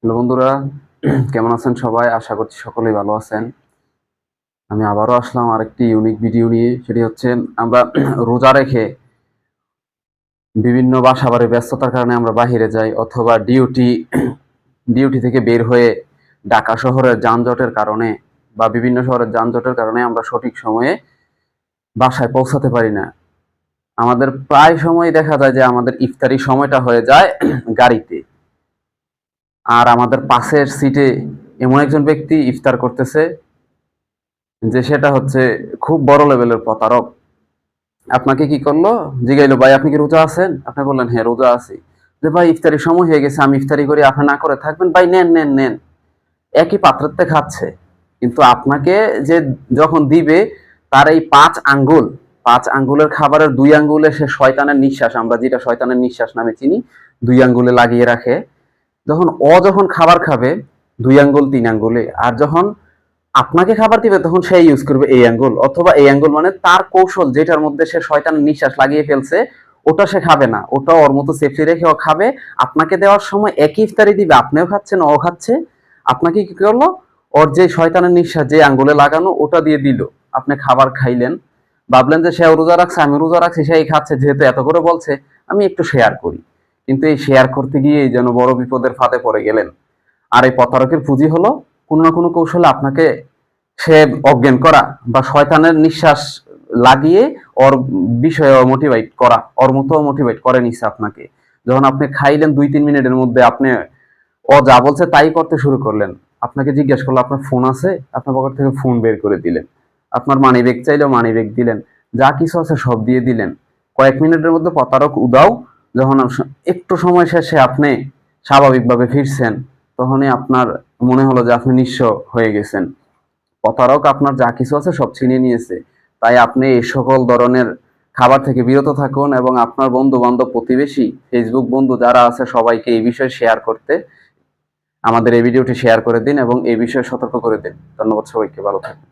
Hello বন্ধুরা, কেমন আছেন সবাই? আশা করছি সকলেই ভালো আছেন। আমি আবারও আসলাম আরেকটি ইউনিক ভিডিও নিয়ে। সেটি হচ্ছে আমরা রোজা রেখে বিভিন্ন বাসাবাড়ির ব্যস্ততার কারণে আমরা বাহিরে যাই, অথবা ডিউটি থেকে বের হয়ে ঢাকা শহরের যানজটের কারণে বা বিভিন্ন শহরের যানজটের কারণে আমরা সঠিক সময়ে বাসায় পৌঁছাতে পারি না। আমাদের প্রায় সময় দেখা যায় যে আমাদের ইফতারি সময়টা হয়ে যায় গাড়িতে। আর আমাদের পাশের সিটে এমন একজন ব্যক্তি ইফতার করতেছে যে সেটা হচ্ছে খুব বড় লেভেলের প্রতারক। আপনাকে কি করলো, জিগাইলো, ভাই আপনি কি রোজা আছেন? আপনি বললেন হ্যাঁ রোজা আছি। যে ভাই ইফতারির সময় হয়ে গেছে, আমি ইফতারি করি, আপনি না করে থাকবেন? ভাই নেন নেন নেন। একই পাত্রতে খাচ্ছে, কিন্তু আপনাকে যে যখন দিবে তার এই 5 আঙ্গুল, 5 আঙ্গুলের খাবারের 2 আঙ্গুলে সে শয়তানের নিঃশ্বাস, আমরা যেটা শয়তানের নিঃশ্বাস নামে চিনি, 2 আঙ্গুলে লাগিয়ে রাখে। যখন খাবার খাবে 2 আঙ্গুল 3 আঙ্গুলে, আর যখন আপনাকে খাবার দিবে তখন সে ইউজ করবে এই আঙ্গুল, অথবা এই আঙ্গুল মানে তার কৌশল, যেটার মধ্যে সে শয়তানের নিঃশ্বাস লাগিয়ে ফেলছে ওটা সে খাবে না, ওটা ওর মতো সেফটি রেখে ও খাবে। আপনাকে দেওয়ার সময় একই ইফতারি দিবে, আপনিও খাচ্ছেন ও খাচ্ছে। আপনাকে কি করলো, ওর যে শয়তানের নিঃশ্বাস যে আঙ্গুলে লাগানো ওটা দিয়ে দিল। আপনি খাবার খাইলেন, ভাবলেন যে সে রোজা রাখছে, আমি রোজা রাখছি, সেই খাচ্ছে, যেহেতু এত করে বলছে আমি একটু শেয়ার করি। কিন্তু এই শেয়ার করতে গিয়ে যেন বড় বিপদের ফাঁদে পড়ে গেলেন। আর এই প্রতারকের পুঁজি হলো কোনো না কোনো কৌশলে আপনাকে সে অজ্ঞান করা বা শয়তানের নিঃশ্বাস লাগিয়ে ওর বিষয়ে মোটিভেট করা, ওর মতো মোটিভেট করে নিচ্ছে আপনাকে। যখন আপনি খাইলেন 2-3 মিনিটের মধ্যে আপনি ও যা বলছে তাই করতে শুরু করলেন। আপনাকে জিজ্ঞেস করলো আপনার ফোন আছে, আপনার পকেট থেকে ফোন বের করে দিলেন। আপনার মানি ব্যাগ চাইলেও মানি ব্যাগ দিলেন, যা কিছু আছে সব দিয়ে দিলেন। কয়েক মিনিটের মধ্যে প্রতারক উদাও। যখন একটু সময় শেষে আপনি স্বাভাবিকভাবে ফিরছেন, তখনই আপনার মনে হলো যে আপনি নিঃস্ব হয়ে গেছেন। প্রতারক আপনার যা কিছু আছে সব ছিনিয়ে নিয়েছে। তাই আপনি এই সকল ধরনের খাবার থেকে বিরত থাকুন, এবং আপনার বন্ধু বান্ধব, প্রতিবেশী, ফেসবুক বন্ধু যারা আছে সবাইকে এই বিষয়ে শেয়ার করতে, আমাদের এই ভিডিওটি শেয়ার করে দিন এবং এই বিষয়ে সতর্ক করে দিন। ধন্যবাদ সবাইকে, ভালো থাকুন।